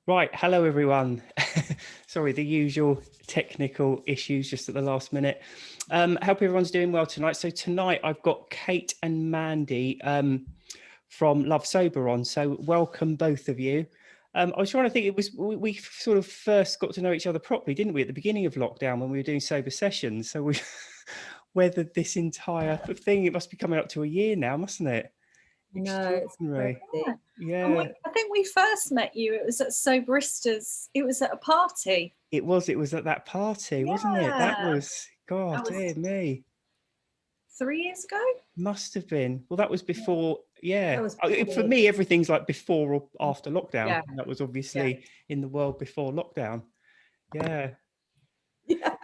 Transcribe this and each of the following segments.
Right, hello everyone. Sorry, the usual technical issues just at the last minute. Hope everyone's doing well tonight. So tonight I've got Kate and Mandy from Love Sober on. So welcome both of you. I was trying to think, we sort of first got to know each other properly, didn't we, at the beginning of lockdown when we were doing sober sessions. So we weathered this entire thing. It must be coming up to a year now, mustn't it? No, it's Extraordinary. crazy. Yeah. I think we first met you. It was at Soberistas. It was at a party. It was at that party, wasn't it? That Yeah. was, God, That was dear me. 3 years ago. Must have been. Well, that was before, yeah. That was For before. me, everything's like before or after lockdown. Yeah. That was obviously in the world before lockdown. Yeah. Yeah,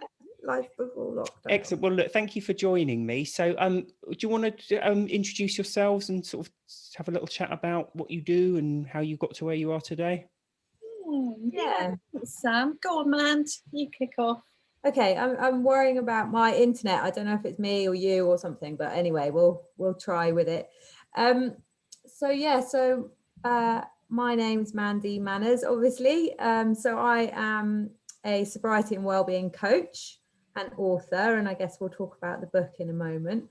life before lockdown. Excellent. Well, look, thank you for joining me. So, do you want to introduce yourselves and sort of have a little chat about what you do and how you got to where you are today? Yeah. Sam, go on, man. You kick off. Okay, I'm worrying about my internet. I don't know if it's me or you or something, but anyway, we'll try with it. So my name's Mandy Manners, obviously. So I am a sobriety and wellbeing coach and author, and I guess we'll talk about the book in a moment.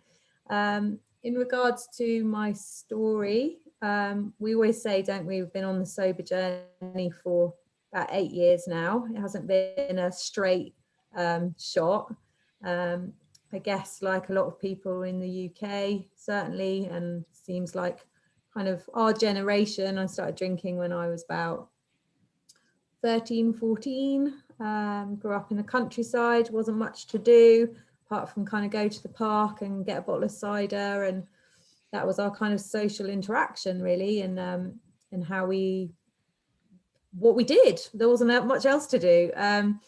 In regards to my story, we always say, don't we, we've been on the sober journey for about 8 years now. It hasn't been a straight shot. I guess like a lot of people in the UK, certainly, and seems like kind of our generation, I started drinking when I was about 13, 14, grew up in the countryside, wasn't much to do apart from kind of go to the park and get a bottle of cider, and that was our kind of social interaction really, and how what we did. There wasn't much else to do, and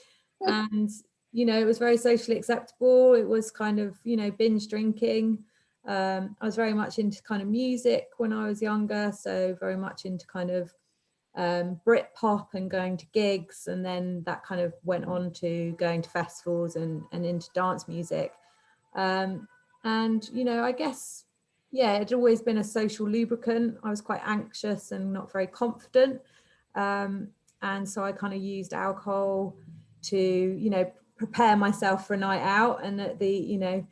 you know, it was very socially acceptable. It was kind of, you know, binge drinking. I was very much into kind of music when I was younger, so very much into kind of Brit pop and going to gigs, and then that kind of went on to going to festivals and into dance music. And you know, I guess, yeah, it had always been a social lubricant. I was quite anxious and not very confident, and so I kind of used alcohol to, you know, prepare myself for a night out, and at the, you know,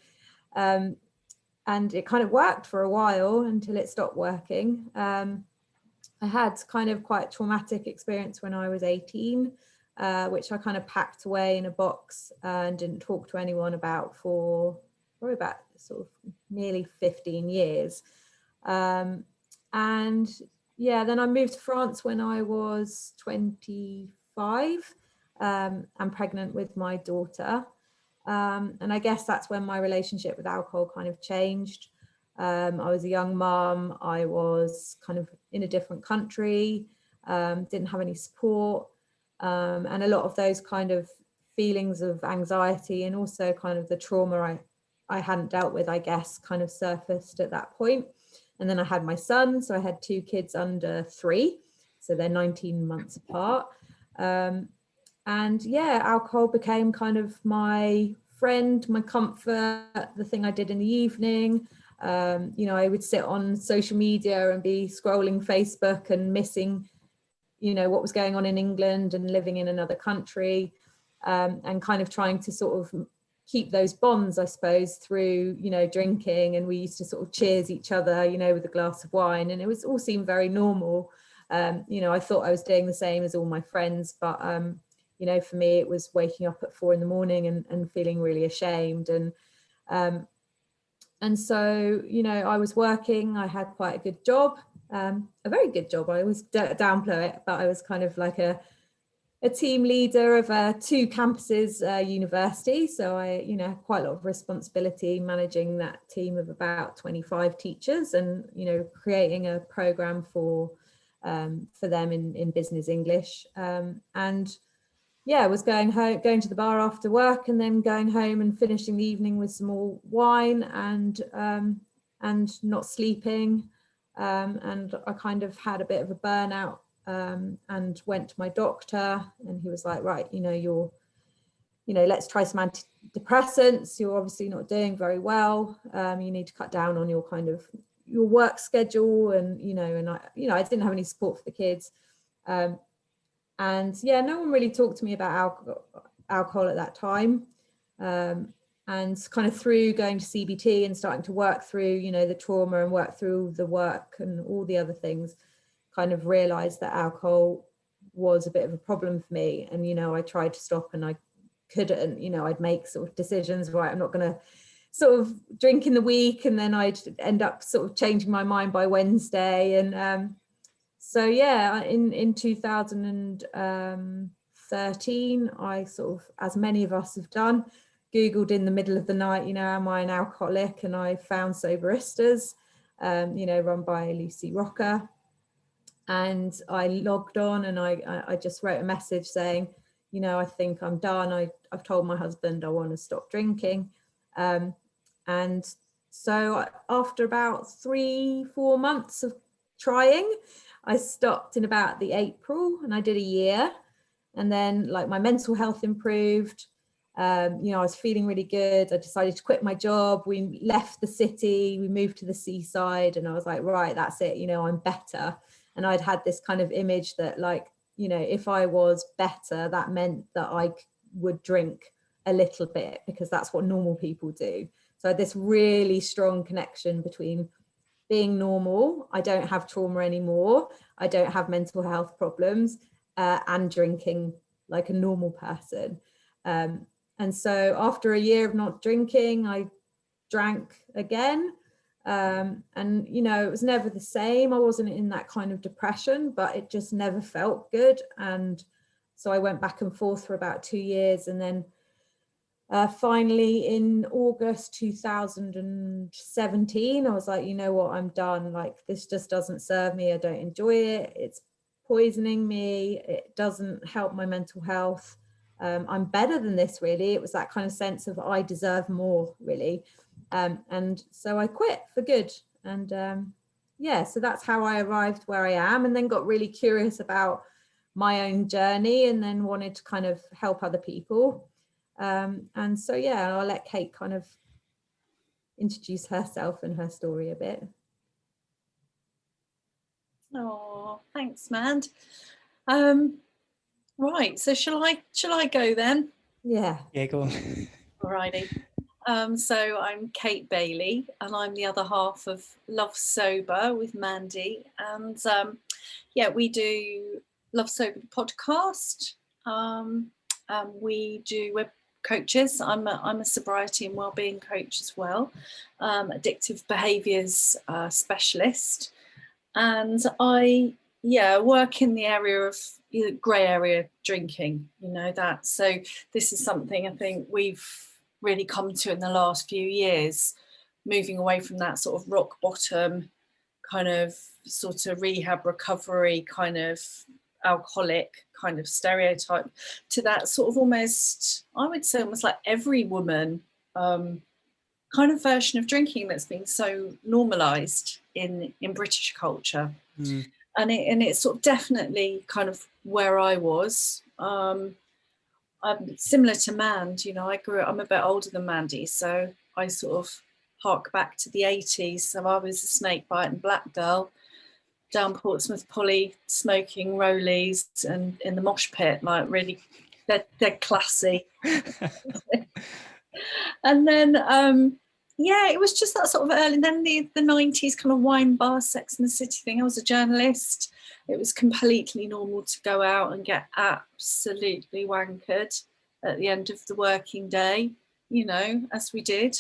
and it kind of worked for a while until it stopped working. I had kind of quite a traumatic experience when I was 18, which I kind of packed away in a box and didn't talk to anyone about for probably about sort of nearly 15 years. And yeah, then I moved to France when I was 25, and pregnant with my daughter. And I guess that's when my relationship with alcohol kind of changed. I was a young mum. I was kind of in a different country, didn't have any support. And a lot of those kind of feelings of anxiety and also kind of the trauma I hadn't dealt with, I guess, kind of surfaced at that point. And then I had my son. So I had 2 kids under 3. So they're 19 months apart. And yeah, alcohol became kind of my friend, my comfort, the thing I did in the evening. You know, I would sit on social media and be scrolling Facebook and missing, you know, what was going on in England and living in another country, and kind of trying to sort of keep those bonds, I suppose, through, you know, drinking. And we used to sort of cheers each other, you know, with a glass of wine, and it was all seemed very normal. You know, I thought I was doing the same as all my friends, but you know, for me, it was waking up at 4 a.m. and feeling really ashamed. And so, you know, I was working, I had quite a good job, a very good job. I always downplay it, but I was kind of like a team leader of 2 campuses, university. So I, you know, had quite a lot of responsibility managing that team of about 25 teachers and, you know, creating a program for them in business English. And yeah, I was going to the bar after work and then going home and finishing the evening with some more wine and not sleeping. And I kind of had a bit of a burnout, and went to my doctor, and he was like, right, you know, let's try some antidepressants. You're obviously not doing very well. You need to cut down on your kind of your work schedule. And, you know, I didn't have any support for the kids. And yeah, no one really talked to me about alcohol at that time. And kind of through going to CBT and starting to work through, you know, the trauma and work through the work and all the other things, kind of realized that alcohol was a bit of a problem for me. And, you know, I tried to stop and I couldn't. You know, I'd make sort of decisions, right, I'm not going to sort of drink in the week, and then I'd end up sort of changing my mind by Wednesday. And so yeah, in 2013, I sort of, as many of us have done, Googled in the middle of the night, you know, am I an alcoholic? And I found Soberistas, you know, run by Lucy Rocker. And I logged on and I just wrote a message saying, you know, I think I'm done. I've told my husband I want to stop drinking. And so after about 3-4 months of trying, I stopped in about the April, and I did a year. And then like my mental health improved. You know, I was feeling really good. I decided to quit my job. We left the city, we moved to the seaside, and I was like, right, that's it. You know, I'm better. And I'd had this kind of image that, like, you know, if I was better, that meant that I would drink a little bit, because that's what normal people do. So this really strong connection between being normal, I don't have trauma anymore, I don't have mental health problems, and drinking like a normal person. And so after a year of not drinking, I drank again. And, you know, it was never the same. I wasn't in that kind of depression, but it just never felt good. And so I went back and forth for about 2 years. And then finally in August 2017, I was like, you know what, I'm done. Like, this just doesn't serve me. I don't enjoy it. It's poisoning me. It doesn't help my mental health. I'm better than this, really. It was that kind of sense of I deserve more, really. And so I quit for good. And yeah, so that's how I arrived where I am, and then got really curious about my own journey, and then wanted to kind of help other people. And so, yeah, I'll let Kate kind of introduce herself and her story a bit. Oh, thanks, Mand. Right, so shall I go then? Yeah. Yeah, go on. Alrighty. So I'm Kate Bailey, and I'm the other half of Love Sober with Mandy. And yeah, we do Love Sober podcast. We're coaches. I'm a sobriety and wellbeing coach as well, addictive behaviours specialist, and I work in the area of grey area drinking. You know that. So this is something I think we've really come to in the last few years, moving away from that sort of rock bottom kind of sort of rehab recovery kind of alcoholic kind of stereotype to that sort of almost, I would say almost like every woman kind of version of drinking that's been so normalized in British culture. And it's sort of definitely kind of where I was. I'm similar to Mand, you know, I'm a bit older than Mandy, so I sort of hark back to the 80s. So I was a snake biting black girl down Portsmouth Polly, smoking rollies and in the mosh pit, like really, they're classy. And then, yeah, it was just that sort of early, and then the 90s kind of wine bar, Sex and the City thing. I was a journalist. It was completely normal to go out and get absolutely wankered at the end of the working day, you know, as we did.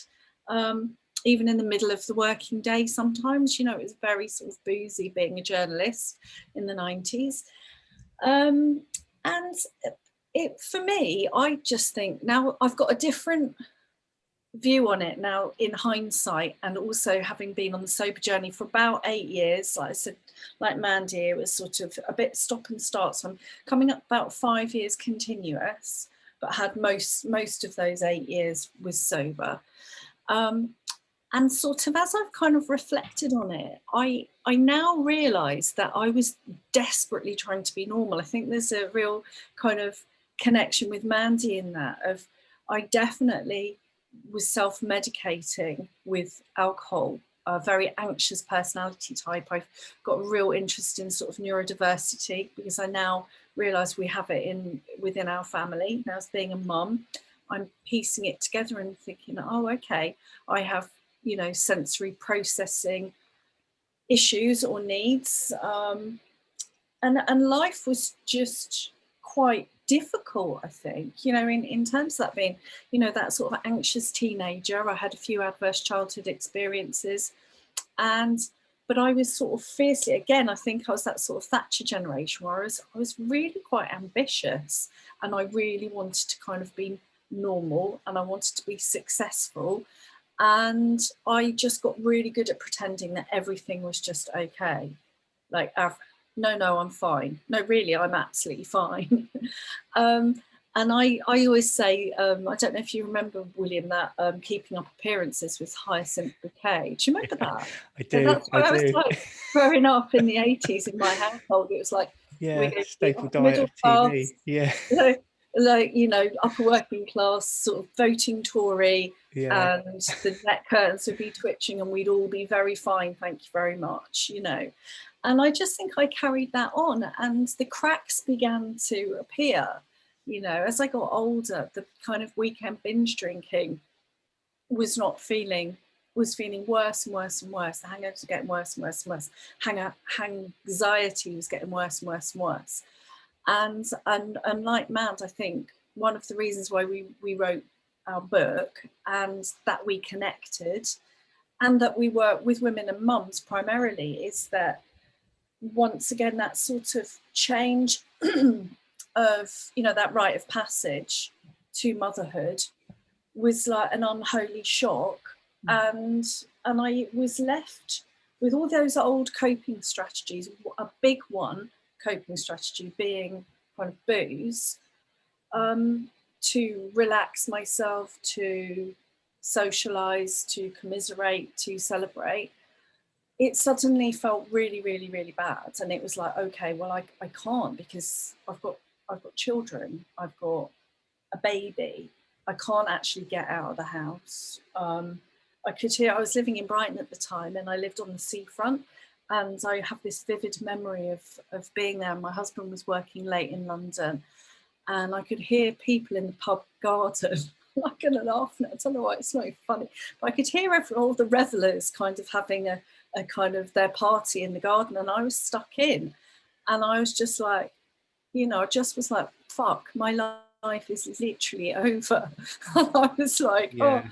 Even in the middle of the working day sometimes, you know, it was very sort of boozy being a journalist in the 90s. And it, for me, I just think now I've got a different view on it now in hindsight, and also having been on the sober journey for about 8 years. Like I said, like Mandy, it was sort of a bit stop and start, so I'm coming up about 5 years continuous, but had most of those 8 years was sober. And sort of as I've kind of reflected on it, I now realise that I was desperately trying to be normal. I think there's a real kind of connection with Mandy in that of I definitely was self-medicating with alcohol a very anxious personality type. I've got a real interest in sort of neurodiversity because I now realise we have it within our family. Now, as being a mum, I'm piecing it together and thinking, oh, okay, I have, you know, sensory processing issues or needs. And life was just quite difficult, I think, you know, in terms of that being, you know, that sort of anxious teenager. I had a few adverse childhood experiences, but I was sort of fiercely, again, I think I was that sort of Thatcher generation where I was really quite ambitious, and I really wanted to kind of be normal, and I wanted to be successful. And I just got really good at pretending that everything was just okay. Like, no, I'm fine. No, really, I'm absolutely fine. And I always say, I don't know if you remember, William, that Keeping Up Appearances with Hyacinth Bouquet. Do you remember that? I do. That's what I was do. like growing up in the 80s in my household. It was like, Yeah, we're staple diet middle of class, TV. Yeah. like, you know, upper working class, sort of voting Tory, Yeah. and the net curtains would be twitching and we'd all be very fine, thank you very much, you know. And I just think I carried that on, and the cracks began to appear, you know, as I got older. The kind of weekend binge drinking was feeling worse and worse and worse. The hangovers were getting worse and worse and worse. Anxiety was getting worse and worse and worse. And like Mad, I think one of the reasons why we wrote our book, and that we connected, and that we work with women and mums primarily, is that once again that sort of change of, you know, that rite of passage to motherhood was like an unholy shock. And I was left with all those old coping strategies, a big one coping strategy being kind of booze, to relax myself, to socialize, to commiserate, to celebrate. It suddenly felt really, really, really bad. And it was like, okay, well, I can't, because I've got children, I've got a baby. I can't actually get out of the house. I could hear, I was living in Brighton at the time, and I lived on the seafront. And I have this vivid memory of being there. My husband was working late in London, and I could hear people in the pub garden. I'm going to laugh now. I don't know why it's not funny, but I could hear all the revellers kind of having a kind of their party in the garden, and I was stuck in. And I was just like, you know, I just was like, fuck, my life is literally over. I was like, Yeah.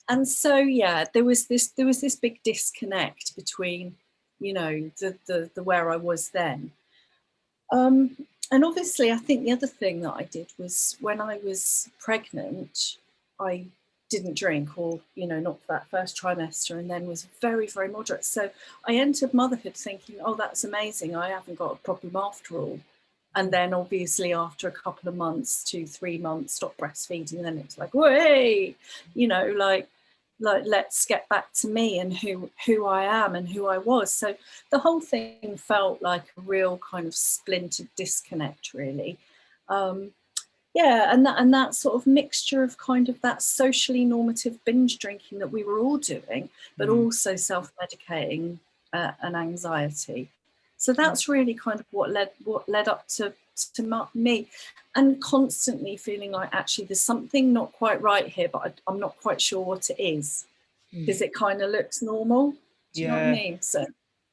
and so yeah, there was this big disconnect between, you know, the where I was then. And obviously, I think the other thing that I did was, when I was pregnant, I didn't drink, or, you know, not for that first trimester, and then was very, very moderate. So I entered motherhood thinking, oh, that's amazing, I haven't got a problem after all. And then obviously after a couple of months, 2-3 months, stopped breastfeeding, and then it's like, way, you know, like let's get back to me and who I am and who I was. So the whole thing felt like a real kind of splintered disconnect, really. Yeah, and that sort of mixture of kind of that socially normative binge drinking that we were all doing, but also self-medicating and anxiety. So that's really kind of what led up to me, and constantly feeling like, actually, there's something not quite right here, but I'm not quite sure what it is, because it kind of looks normal. Do you know what I mean? So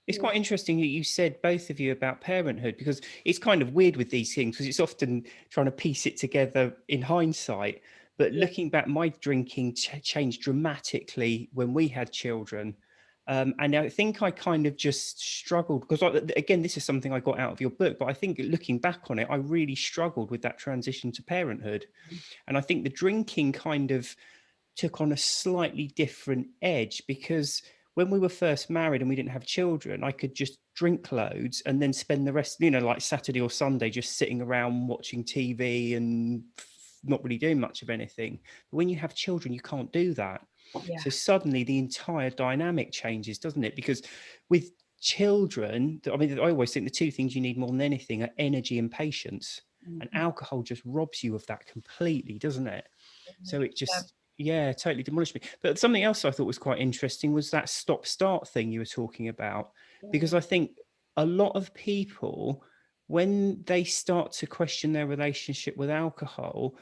it's quite interesting that you said, both of you, about parenthood, because it's kind of weird with these things, because it's often trying to piece it together in hindsight. But looking back, my drinking changed dramatically when we had children. And I think I kind of just struggled, because again, this is something I got out of your book, but I think looking back on it, I really struggled with that transition to parenthood. And I think the drinking kind of took on a slightly different edge, because when we were first married and we didn't have children, I could just drink loads and then spend the rest, you know, like Saturday or Sunday, just sitting around watching TV and not really doing much of anything. But when you have children, you can't do that. yeah. So suddenly the entire dynamic changes, doesn't it? Because with children, I mean, I always think the two things you need more than anything are energy and patience. And alcohol just robs you of that completely, doesn't it? So it just, Yeah, totally demolished me. But something else I thought was quite interesting was that stop-start thing you were talking about, because I think a lot of people, when they start to question their relationship with alcohol,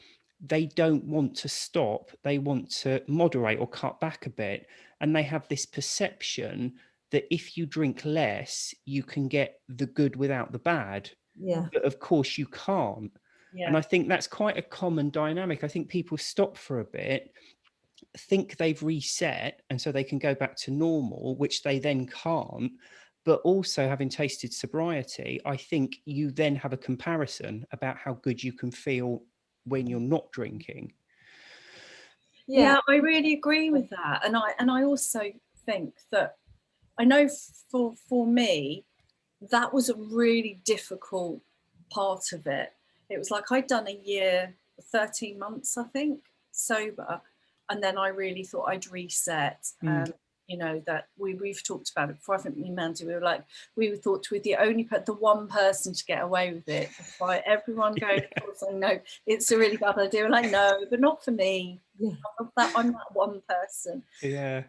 they don't want to stop. They want to moderate or cut back a bit. And they have this perception that if you drink less, you can get the good without the bad. Yeah. But of course you can't. And Yeah. I think that's quite a common dynamic. I think people stop for a bit, think they've reset, and so they can go back to normal, which they then can't. But also, having tasted sobriety, I think you then have a comparison about how good you can feel when you're not drinking. Yeah, I really agree with that. And I also think that, I know for me, that was a really difficult part of it. It was like I'd done a year, 13 months, I think, sober. And then I really thought I'd reset. And, you know, that we've talked about it before. I think me and Mandy, we thought we're the only, the one person to get away with it, despite everyone going, saying, no, it's a really bad idea. We're like, no, but not for me. Yeah. I'm that one person. Yeah.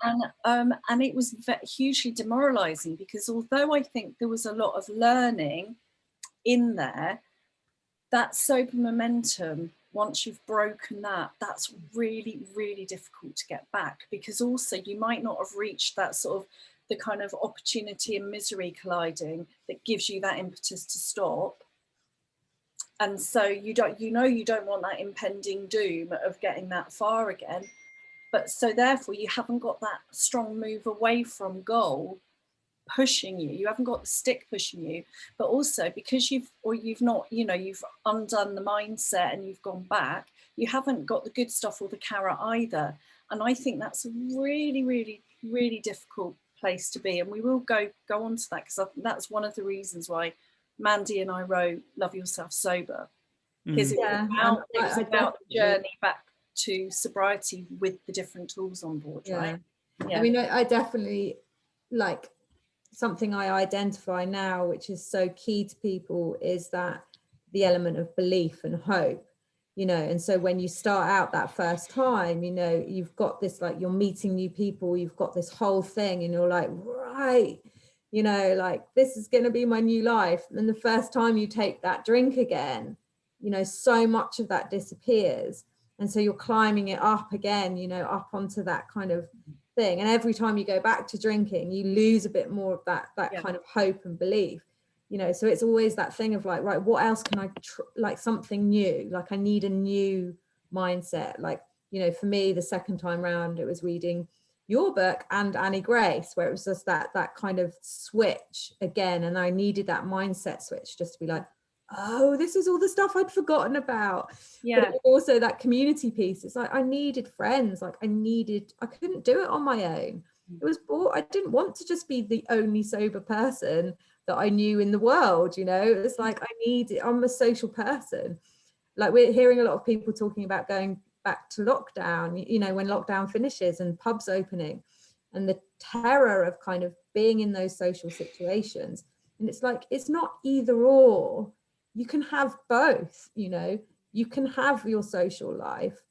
And it was hugely demoralizing, because although I think there was a lot of learning in there, that sober momentum, once you've broken that, that's really, really difficult to get back, because also you might not have reached that sort of the kind of opportunity and misery colliding that gives you that impetus to stop. And so you don't want that impending doom of getting that far again. But so therefore you haven't got that strong move away from goal pushing you. You haven't got the stick pushing you, but also because you've not, you've undone the mindset and you've gone back, you haven't got the good stuff or the carrot either. And I think that's a really, really, really difficult place to be. And we will go on to that, because that's one of the reasons why Mandy and I wrote Love Yourself Sober, because it was about the journey back to sobriety with the different tools on board, right? Yeah. I mean, I definitely, like, something I identify now, which is so key to people, is that the element of belief and hope, and so when you start out that first time, you've got this, like, you're meeting new people, you've got this whole thing, and you're like, right, like, this is going to be my new life. And the first time you take that drink again, so much of that disappears. And so you're climbing it up again, up onto that kind of thing. And every time you go back to drinking, you lose a bit more of that kind of hope and belief, so it's always that thing of like, right, what else can I like, something new, like I need a new mindset. Like, for me, the second time round, it was reading your book and Annie Grace, where it was just that kind of switch again. And I needed that mindset switch just to be like, oh, this is all the stuff I'd forgotten about. Yeah. But also that community piece. It's like I needed friends. Like I couldn't do it on my own. It was I didn't want to just be the only sober person that I knew in the world. It's like I'm a social person. Like we're hearing a lot of people talking about going back to lockdown, when lockdown finishes and pubs opening, and the terror of kind of being in those social situations. And it's like, it's not either or. You can have both, you can have your social life,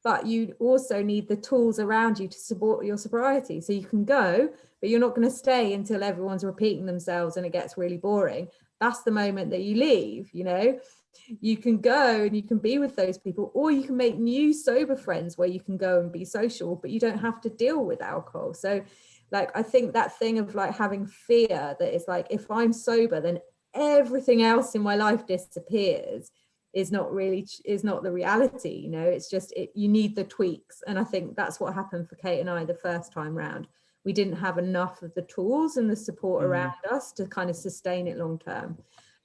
but you also need the tools around you to support your sobriety. So you can go, but you're not going to stay until everyone's repeating themselves and it gets really boring. That's the moment that you leave, you can go and you can be with those people, or you can make new sober friends where you can go and be social, but you don't have to deal with alcohol. So like, I think that thing of like having fear that it's like, if I'm sober, then everything else in my life disappears, is not the reality. It's just you need the tweaks. And I think that's what happened for Kate and I the first time round. We didn't have enough of the tools and the support around us to kind of sustain it long term.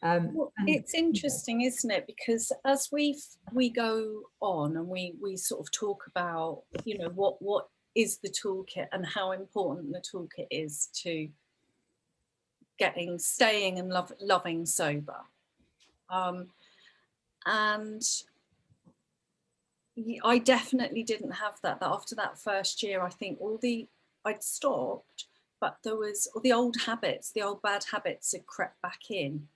Well, it's interesting, isn't it? Because as we go on and we sort of talk about, what is the toolkit and how important the toolkit is to staying and loving sober. And I definitely didn't have that after that first year. I think I'd stopped, but there was all the old bad habits had crept back in.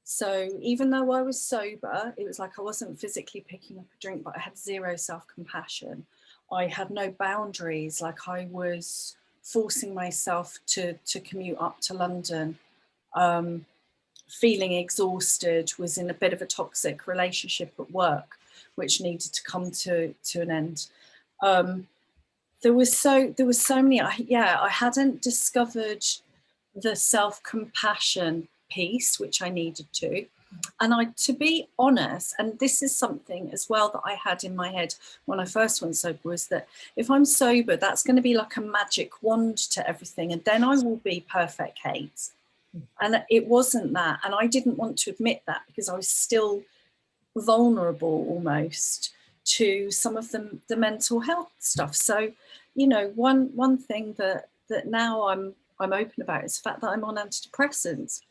So even though I was sober, it was like I wasn't physically picking up a drink, but I had zero self-compassion. I had no boundaries. Like, I was forcing myself to commute up to London, feeling exhausted, was in a bit of a toxic relationship at work, which needed to come to an end. There was so many. I hadn't discovered the self-compassion piece, which I needed to. And to be honest, and this is something as well that I had in my head when I first went sober, was that if I'm sober, that's going to be like a magic wand to everything, and then I will be perfect Kate. And it wasn't that, and I didn't want to admit that, because I was still vulnerable almost to some of the mental health stuff. So, you know, one thing that now I'm open about is the fact that I'm on antidepressants,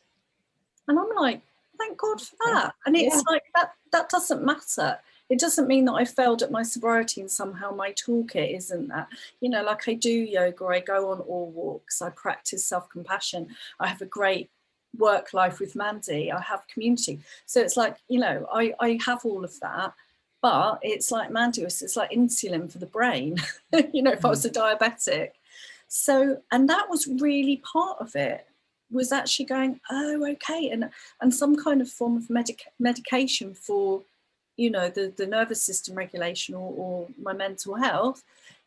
and I'm like, thank God for that. And it's like that doesn't matter. It doesn't mean that I failed at my sobriety and somehow my toolkit isn't that. You know, like, I do yoga, I go on all walks, I practice self-compassion, I have a great work life with Mandy, I have community. So it's like, you know, I have all of that, but it's like Mandy was, it's like insulin for the brain, you know, if I was a diabetic. So, and that was really part of it, was actually going, oh, okay, and some kind of form of medication for, you know, the nervous system regulation or my mental health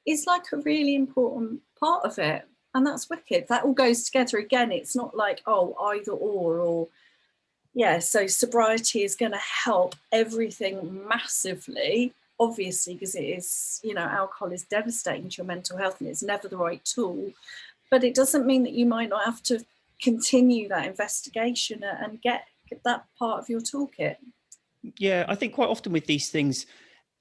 is like a really important part of it. And that's wicked. That all goes together again. It's not like, oh, either or yeah. So sobriety is going to help everything massively, obviously, because it is, you know, alcohol is devastating to your mental health and it's never the right tool. But it doesn't mean that you might not have to continue that investigation and get that part of your toolkit. Yeah, I think quite often with these things,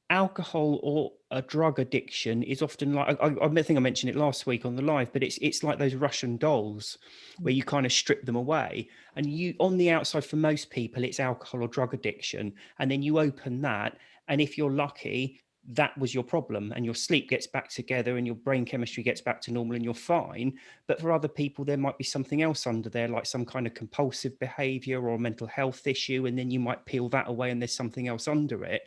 alcohol or a drug addiction is often like, I think I mentioned it last week on the live, but it's like those Russian dolls where you kind of strip them away, and you, on the outside, for most people it's alcohol or drug addiction, and then you open that, and if you're lucky, that was your problem, and your sleep gets back together and your brain chemistry gets back to normal and you're fine. But for other people, there might be something else under there, like some kind of compulsive behavior or mental health issue, and then you might peel that away and there's something else under it.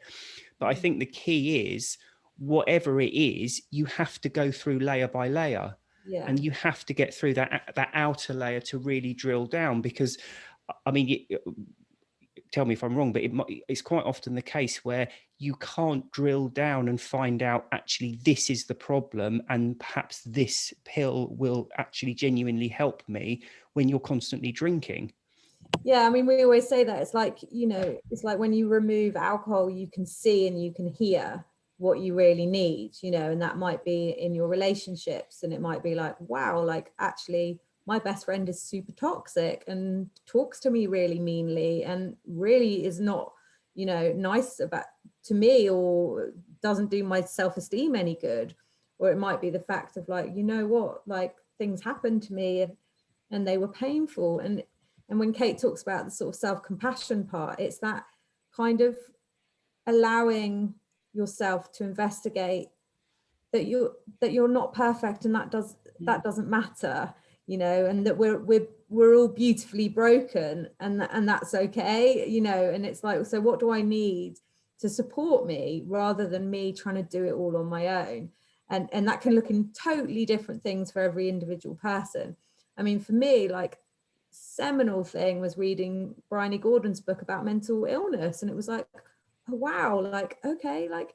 But I think the key is, whatever it is, you have to go through layer by layer, and you have to get through that outer layer to really drill down. Because, I mean, tell me if I'm wrong, but it's quite often the case where you can't drill down and find out, actually, this is the problem, and perhaps this pill will actually genuinely help me, when you're constantly drinking. Yeah, I mean, we always say that it's like, you know, it's like when you remove alcohol, you can see and you can hear what you really need, you know, and that might be in your relationships, and it might be like, wow, like, actually my best friend is super toxic and talks to me really meanly and really is not, you know, nice about to me, or doesn't do my self-esteem any good. Or it might be the fact of like, you know what, like, things happened to me and they were painful. And when Kate talks about the sort of self-compassion part, it's that kind of allowing yourself to investigate that you're not perfect, and that doesn't matter, you know, and that we're all beautifully broken, and that's okay, you know. And it's like, so what do I need to support me, rather than me trying to do it all on my own? And that can look in totally different things for every individual person. I mean, for me, like, seminal thing was reading Bryony Gordon's book about mental illness, and it was like, oh wow, like, okay, like,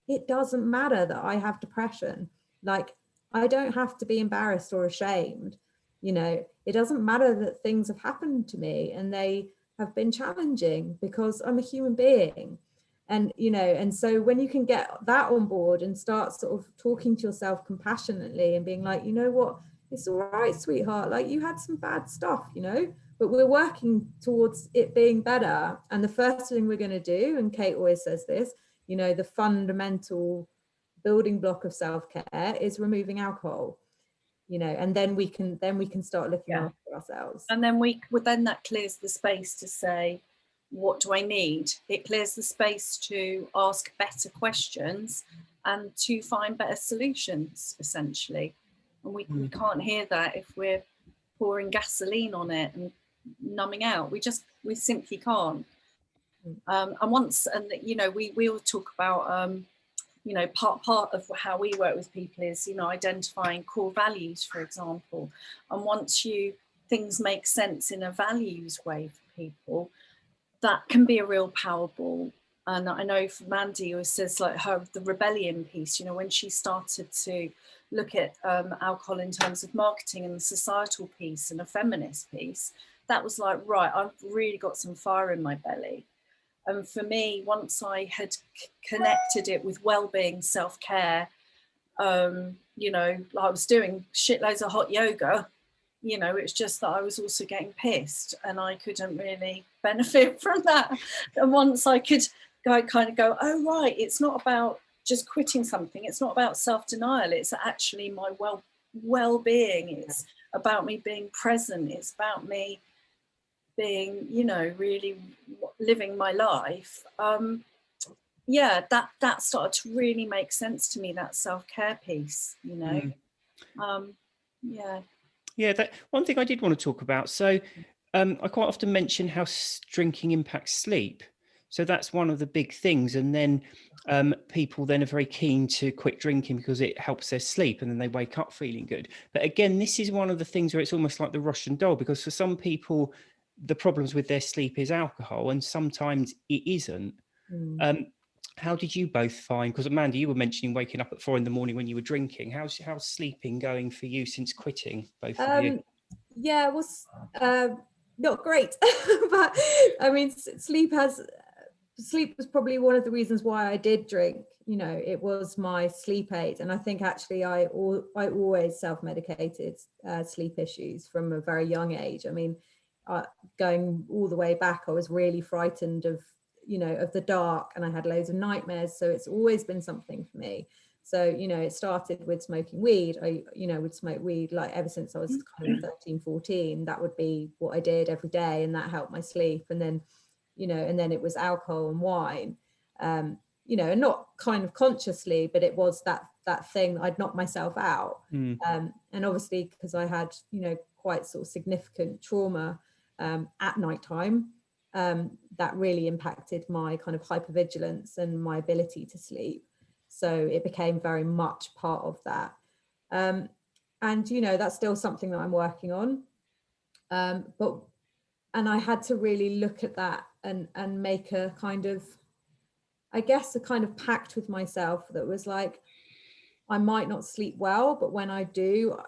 it doesn't matter that I have depression. Like, I don't have to be embarrassed or ashamed, you know. It doesn't matter that things have happened to me and they have been challenging, because I'm a human being. And, you know, and so when you can get that on board and start sort of talking to yourself compassionately and being like, you know what, it's all right, sweetheart, like, you had some bad stuff, you know, but we're working towards it being better. And the first thing we're going to do, and Kate always says this, you know, the fundamental building block of self-care is removing alcohol, you know, and then we can start looking after ourselves. And then then that clears the space to say, what do I need? It clears the space to ask better questions and to find better solutions, essentially. And we can't hear that if we're pouring gasoline on it and numbing out. We simply can't. And you know, we all talk about you know, part of how we work with people is, you know, identifying core values, for example. And once things make sense in a values way for people, that can be a real power ball. And I know for Mandy, who says like the rebellion piece, you know, when she started to look at alcohol in terms of marketing and the societal piece and a feminist piece, that was like, right, I've really got some fire in my belly. And for me, once I had connected it with well-being, self-care, you know, I was doing shitloads of hot yoga, you know, it's just that I was also getting pissed and I couldn't really benefit from that. And once I could kind of go, oh, right, it's not about just quitting something. It's not about self-denial. It's actually my well-being. It's about me being present. It's about me being, you know, really living my life. Yeah, that started to really make sense to me, that self-care piece, you know. Yeah. Yeah, that one thing I did want to talk about. So I quite often mention how drinking impacts sleep. So that's one of the big things. And then people then are very keen to quit drinking because it helps their sleep and then they wake up feeling good. But again, this is one of the things where it's almost like the Russian doll, because for some people, the problems with their sleep is alcohol and sometimes it isn't. How did you both find, because Mandy, you were mentioning waking up at 4 a.m. when you were drinking. How's sleeping going for you since quitting, both of you? Yeah, it was not great, but I mean, sleep was probably one of the reasons why I did drink. You know, it was my sleep aid, and I think actually I always self-medicated sleep issues from a very young age. I mean, going all the way back, I was really frightened of, you know, of the dark, and I had loads of nightmares. So it's always been something for me. So, you know, it started with smoking weed. I, you know, would smoke weed like ever since I was kind of 13, 14. That would be what I did every day, and that helped my sleep. And then, you know, and then it was alcohol and wine, you know, and not kind of consciously, but it was that thing. I'd knock myself out. And obviously, because I had, you know, quite sort of significant trauma at nighttime, that really impacted my kind of hypervigilance and my ability to sleep. So it became very much part of that. And, you know, that's still something that I'm working on. And I had to really look at that and make a kind of, I guess, a kind of pact with myself that was like, I might not sleep well, but when I do,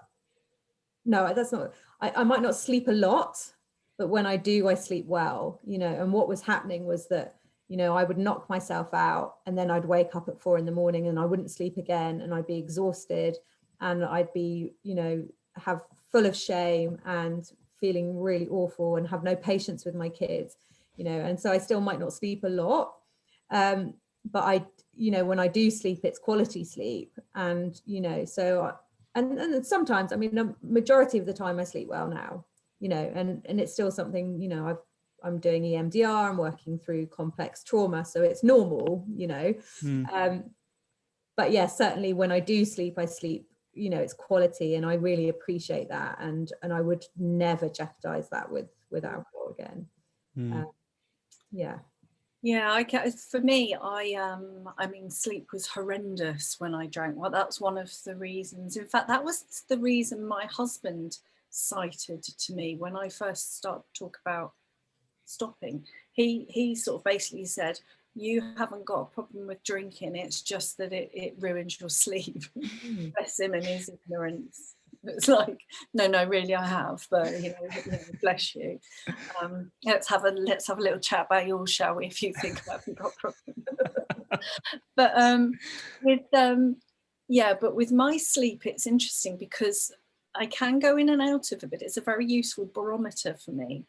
no, that's not, I might not sleep a lot, but when I do, I sleep well, you know. And what was happening was that, you know, I would knock myself out and then I'd wake up at 4 a.m. and I wouldn't sleep again, and I'd be exhausted and I'd be, you know, have full of shame and feeling really awful and have no patience with my kids, you know. And so I still might not sleep a lot. But I, you know, when I do sleep, it's quality sleep. And, you know, so, and sometimes, I mean, the majority of the time I sleep well now, you know, and it's still something, you know, I'm doing EMDR, I'm working through complex trauma, so it's normal, you know. But yeah, certainly when I do sleep, I sleep, you know, it's quality, and I really appreciate that, and I would never jeopardize that with alcohol again. Yeah, for me, I mean, sleep was horrendous when I drank. Well, that's one of the reasons. In fact, that was the reason my husband cited to me when I first started to talk about stopping. He sort of basically said, you haven't got a problem with drinking, it's just that it ruins your sleep. Bless him and his ignorance. It's like, no, really I have, but you know, bless you. Let's have a little chat about yours, shall we, if you think I haven't got a problem. But with my sleep, it's interesting because I can go in and out of it, but it's a very useful barometer for me.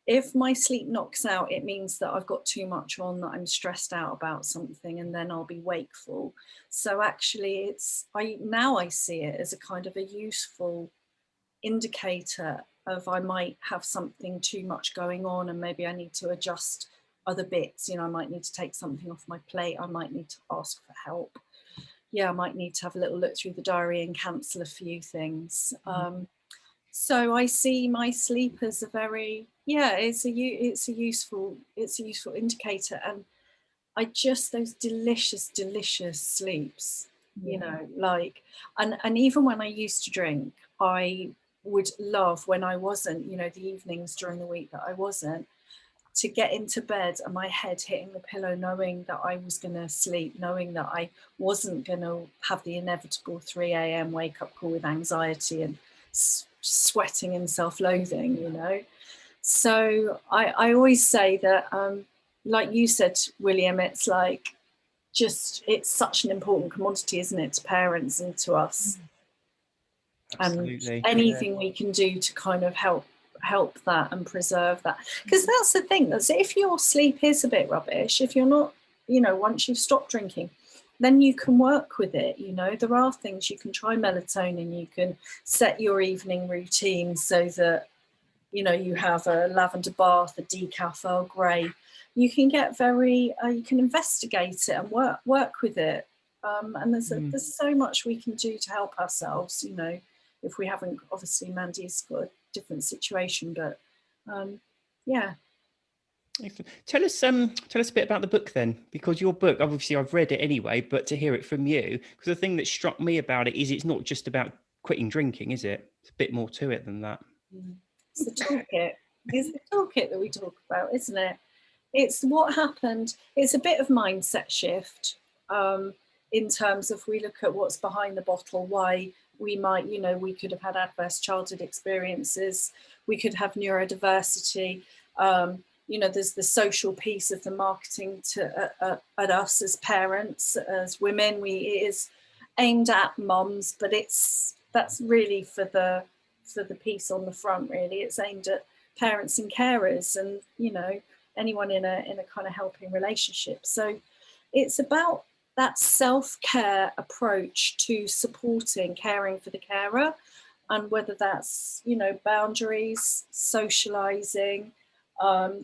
If my sleep knocks out, it means that I've got too much on, that I'm stressed out about something, and then I'll be wakeful. So actually I see it as a kind of a useful indicator of I might have something too much going on, and maybe I need to adjust other bits. You know, I might need to take something off my plate. I might need to ask for help. Yeah, I might need to have a little look through the diary and cancel a few things. So I see my sleep as a very, it's a useful indicator. And those delicious sleeps, you Yeah. know, like, and even when I used to drink, I would love, when I wasn't, you know, the evenings during the week that I wasn't, to get into bed and my head hitting the pillow, knowing that I was going to sleep, knowing that I wasn't going to have the inevitable 3 a.m. wake up call with anxiety and sweating and self-loathing, you know. So I always say that, like you said, William, it's like, it's such an important commodity, isn't it, to parents and to us. Absolutely. And anything we can do to kind of help that and preserve that, because that's the thing, that's, if your sleep is a bit rubbish, if you're not, you know, once you've stopped drinking, then you can work with it. You know, there are things you can try. Melatonin, you can set your evening routine so that, you know, you have a lavender bath, a decaf Earl Grey. You can get you can investigate it and work with it. And there's so much we can do to help ourselves, you know, if we haven't, obviously Mandy's got a different situation, but yeah. Tell us a bit about the book then, because your book, obviously I've read it anyway, but to hear it from you, because the thing that struck me about it is it's not just about quitting drinking, is it? It's a bit more to it than that. It's the toolkit. It's the toolkit that we talk about, isn't it? It's what happened. It's a bit of mindset shift, in terms of, we look at what's behind the bottle, why we might, you know, we could have had adverse childhood experiences, we could have neurodiversity. You know, there's the social piece of the marketing at us as parents, as women. It is aimed at mums, but that's really for the piece on the front. Really, it's aimed at parents and carers, and, you know, anyone in a kind of helping relationship. So it's about that self-care approach to supporting, caring for the carer, and whether that's, you know, boundaries, socializing,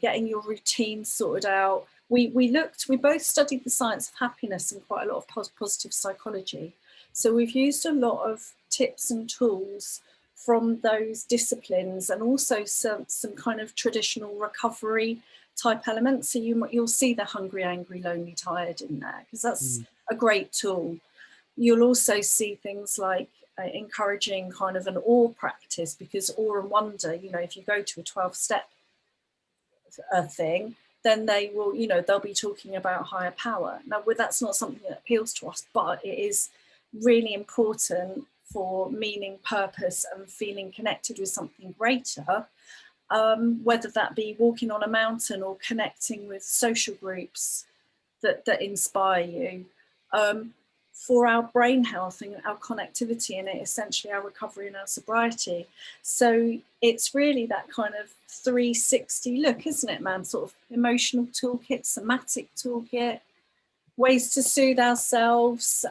getting your routine sorted out. We both studied the science of happiness and quite a lot of positive psychology. So we've used a lot of tips and tools from those disciplines, and also some kind of traditional recovery type elements. So you'll see the hungry, angry, lonely, tired in there, because that's a great tool. You'll also see things like encouraging kind of an awe practice, because awe and wonder, you know, if you go to a 12-step thing, then they will, you know, they'll be talking about higher power. Now, that's not something that appeals to us, but it is really important for meaning, purpose, and feeling connected with something greater, whether that be walking on a mountain or connecting with social groups that inspire you, for our brain health and our connectivity, and essentially our recovery and our sobriety. So it's really that kind of 360 look, isn't it, man? Sort of emotional toolkit, somatic toolkit, ways to soothe ourselves.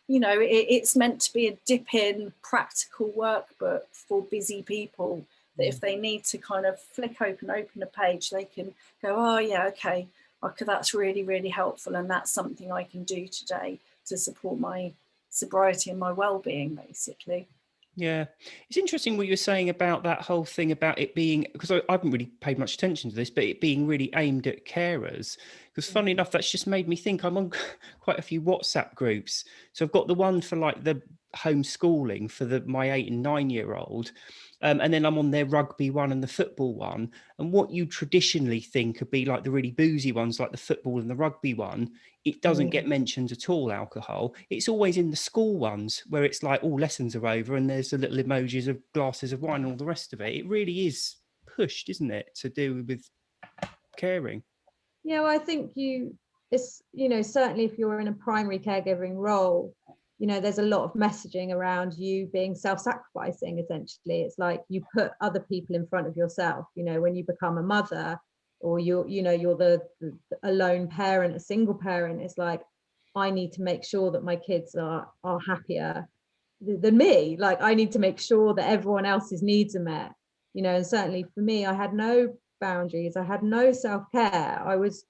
You know, it's meant to be a dip-in practical workbook for busy people, that if they need to kind of open a page, they can go, oh yeah, okay, that's really, really helpful, and that's something I can do today to support my sobriety and my well-being, basically. Yeah, it's interesting what you're saying about that whole thing about it being, because I haven't really paid much attention to this, but it being really aimed at carers. Because funnily enough, that's just made me think. I'm on quite a few WhatsApp groups. So I've got the one for like the homeschooling for my 8 and 9-year-old. And then I'm on their rugby one and the football one. And what you traditionally think would be like the really boozy ones, like the football and the rugby one, it doesn't get mentioned at all, alcohol. It's always in the school ones where it's like all lessons are over and there's the little emojis of glasses of wine and all the rest of it. It really is pushed, isn't it, to do with caring? Yeah, well, I think it's, you know, certainly if you're in a primary caregiving role, you know, there's a lot of messaging around you being self-sacrificing. Essentially, it's like you put other people in front of yourself. You know, when you become a mother, or you're the a lone parent, a single parent, it's like, I need to make sure that my kids are happier than me. Like, I need to make sure that everyone else's needs are met. You know, and certainly for me, I had no boundaries, I had no self-care. I was,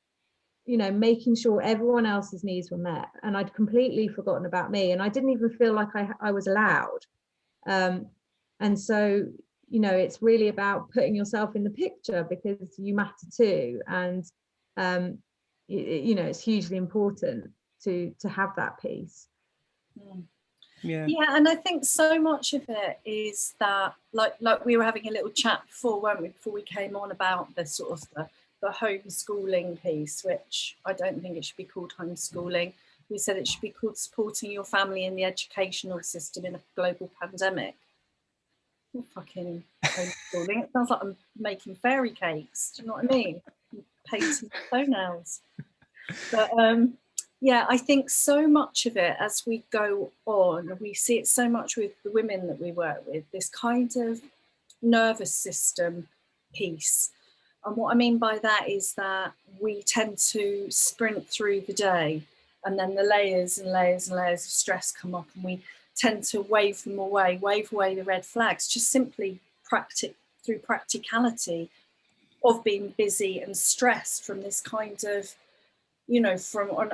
you know, making sure everyone else's needs were met, and I'd completely forgotten about me, and I didn't even feel like I was allowed. And so, you know, it's really about putting yourself in the picture, because you matter too. And you know, it's hugely important to have that piece. Yeah. Yeah, and I think so much of it is that, like we were having a little chat before, weren't we, before we came on, about the sort of the homeschooling piece, which I don't think it should be called homeschooling. We said it should be called supporting your family in the educational system in a global pandemic. Not fucking homeschooling. It sounds like I'm making fairy cakes. Do you know what I mean? Painting toenails. But yeah, I think so much of it as we go on, we see it so much with the women that we work with, this kind of nervous system piece. And what I mean by that is that we tend to sprint through the day, and then the layers and layers and layers of stress come up, and we tend to wave away the red flags, just simply through practicality of being busy and stressed from this kind of, you know,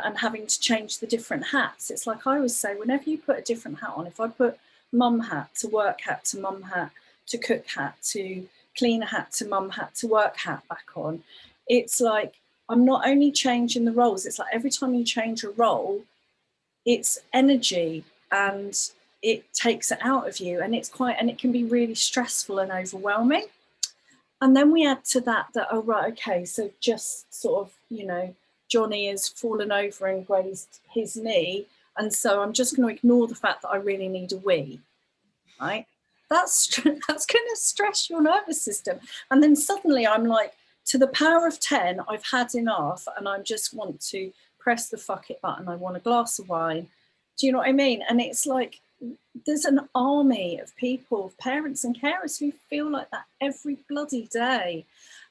and having to change the different hats. It's like I always say, whenever you put a different hat on, if I put mum hat to work hat to mum hat to cook hat to cleaner hat to mum hat to work hat back on, it's like I'm not only changing the roles, it's like every time you change a role, it's energy and it takes it out of you, and it can be really stressful and overwhelming. And then we add to that, oh right, okay, so just sort of, you know, Johnny has fallen over and grazed his knee, and so I'm just going to ignore the fact that I really need a wee, right? That's going to stress your nervous system. And then suddenly I'm like, to the power of 10, I've had enough, and I just want to press the fuck it button. I want a glass of wine. Do you know what I mean? And it's like, there's an army of people, parents and carers, who feel like that every bloody day.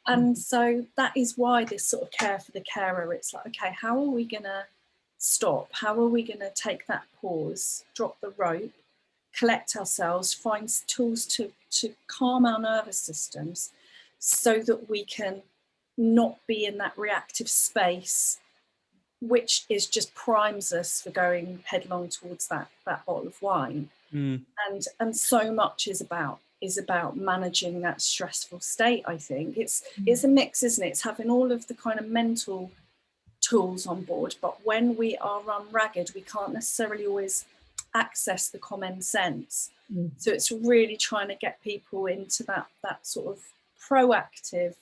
And so that is why this sort of care for the carer, it's like, okay, how are we going to stop? How are we going to take that pause, drop the rope, collect ourselves, find tools to calm our nervous systems so that we can not be in that reactive space, which is just primes us for going headlong towards that bottle of wine. And so much is about managing that stressful state. I think it's a mix, isn't it? It's having all of the kind of mental tools on board, but when we are run ragged, we can't necessarily always access the common sense. So it's really trying to get people into that sort of proactive,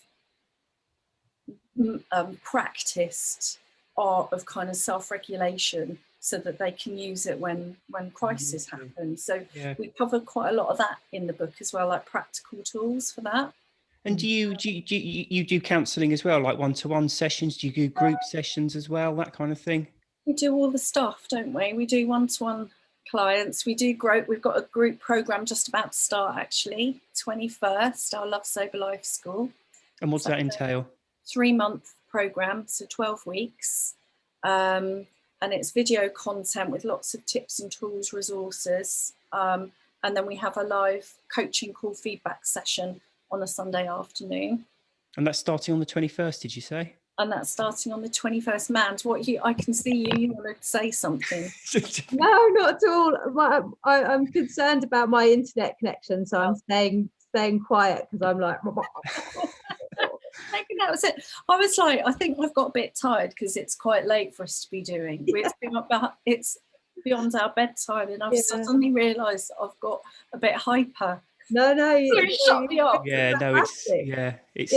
practiced art of kind of self-regulation, so that they can use it when crisis happens. So we cover quite a lot of that in the book as well, like practical tools for that. And do you do counselling as well, like one-to-one sessions? Do you do group sessions as well, that kind of thing? We do all the stuff, don't we? We do one-to-one clients. We do group. We've got a group program just about to start, actually, 21st, our Love Sober Life School. And what's that entail? 3-month program, so 12 weeks. And it's video content with lots of tips and tools, resources. And then we have a live coaching call feedback session on a Sunday afternoon. And that's starting on the 21st, did you say? And that's starting on the 21st. Mand, I can see you want to say something. No, not at all. I'm concerned about my internet connection, so I'm staying quiet, because I'm like... Maybe that was it. I was like, I think I've got a bit tired because it's quite late for us to be doing. It's beyond our bedtime, and I've suddenly realised I've got a bit hyper. No, shut me up. Yeah, no, it's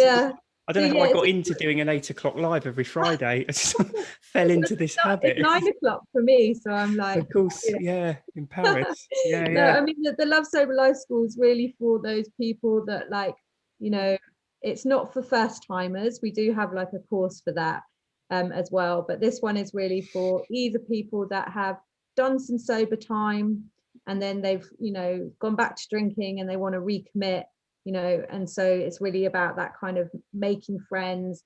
I don't know how I got into doing an 8 o'clock live every Friday. I just fell into this habit. It's 9 o'clock for me, so I'm like, of course, in Paris. No, I mean the Love Sober Life School is really for those people that, like, you know, it's not for first timers. We do have like a course for that as well, but this one is really for either people that have done some sober time and then they've, you know, gone back to drinking and they want to recommit, you know, and so it's really about that kind of making friends,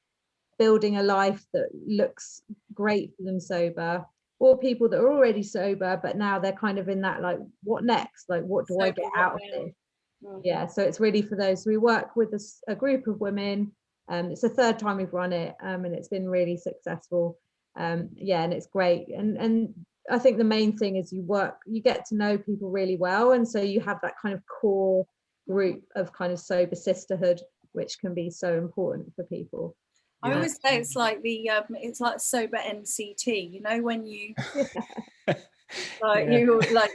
building a life that looks great for them sober, or people that are already sober but now they're kind of in that, like, what next, like, what do I get out of this? Yeah, so it's really for those. We work with a group of women. It's the 3rd time we've run it, and it's been really successful. And it's great. And I think the main thing is you get to know people really well, and so you have that kind of core group of kind of sober sisterhood, which can be so important for people. I always say it's like sober NCT, you know, when you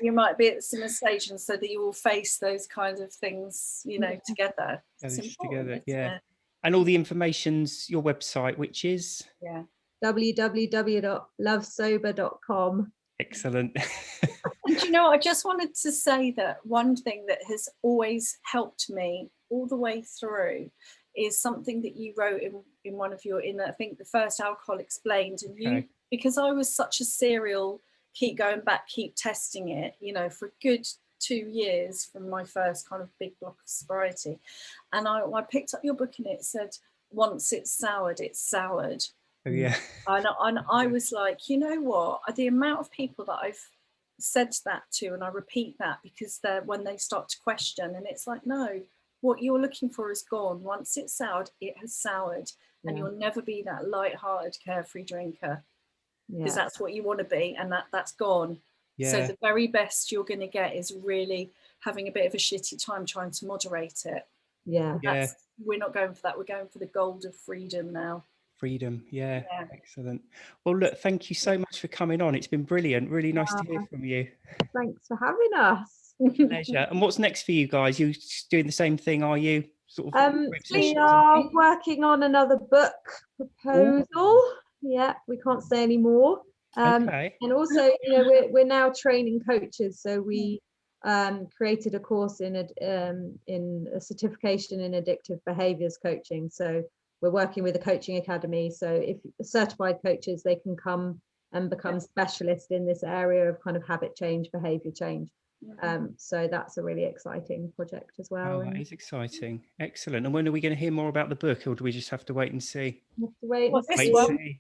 you might be at some station so that you will face those kinds of things, you know, together. It's important, yeah. And all the information's your website, which is www.lovesober.com. Excellent. And you know, I just wanted to say that one thing that has always helped me all the way through is something that you wrote in one of your, I think the first Alcohol Explained, and you, because I was such a serial, keep going back, keep testing it, you know, for a good 2 years from my first kind of big block of sobriety. And I picked up your book and it said, once it's soured, it's soured. Oh, yeah. And I was like, you know what, the amount of people that I've said that to, and I repeat that because when they start to question, and it's like, no, what you're looking for is gone. Once it's soured, it has soured, and you'll never be that light-hearted, carefree drinker, because that's what you want to be, and that's gone. So the very best you're going to get is really having a bit of a shitty time trying to moderate it. We're not going for that. We're going for the gold of freedom now. Freedom, yeah. Excellent. Well, look, thank you so much for coming on. It's been brilliant. Really nice to hear from you. Thanks for having us. Pleasure. And what's next for you guys? You doing the same thing, are you? Sort of we are working on another book proposal. Yeah, we can't say any more. And also, you know, we're now training coaches, so we created a course in a certification in addictive behaviors coaching. So we're working with a coaching academy. So if certified coaches, they can come and become specialists in this area of kind of habit change, behavior change. So that's a really exciting project as well. Oh, that is exciting. Excellent. And when are we going to hear more about the book, or do we just have to wait and see? We have to wait and see.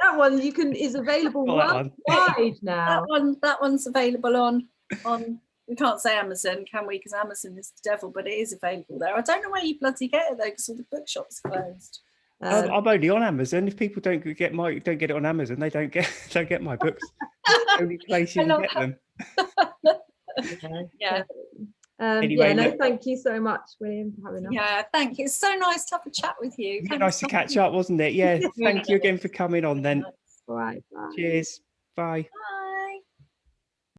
That one is available worldwide now. That one's available on we can't say Amazon, can we? Because Amazon is the devil, but it is available there. I don't know where you bloody get it though, because all the bookshops are closed. I'm only on Amazon. If people don't get it on Amazon, they don't get my books. The only place you can get them. Thank you so much, William, for having us. Yeah, thank you. It's so nice to have a chat with you. Yeah, nice to catch up, wasn't it? Yeah. Thank you again for coming on then. All right. Bye. Cheers. Bye. Bye.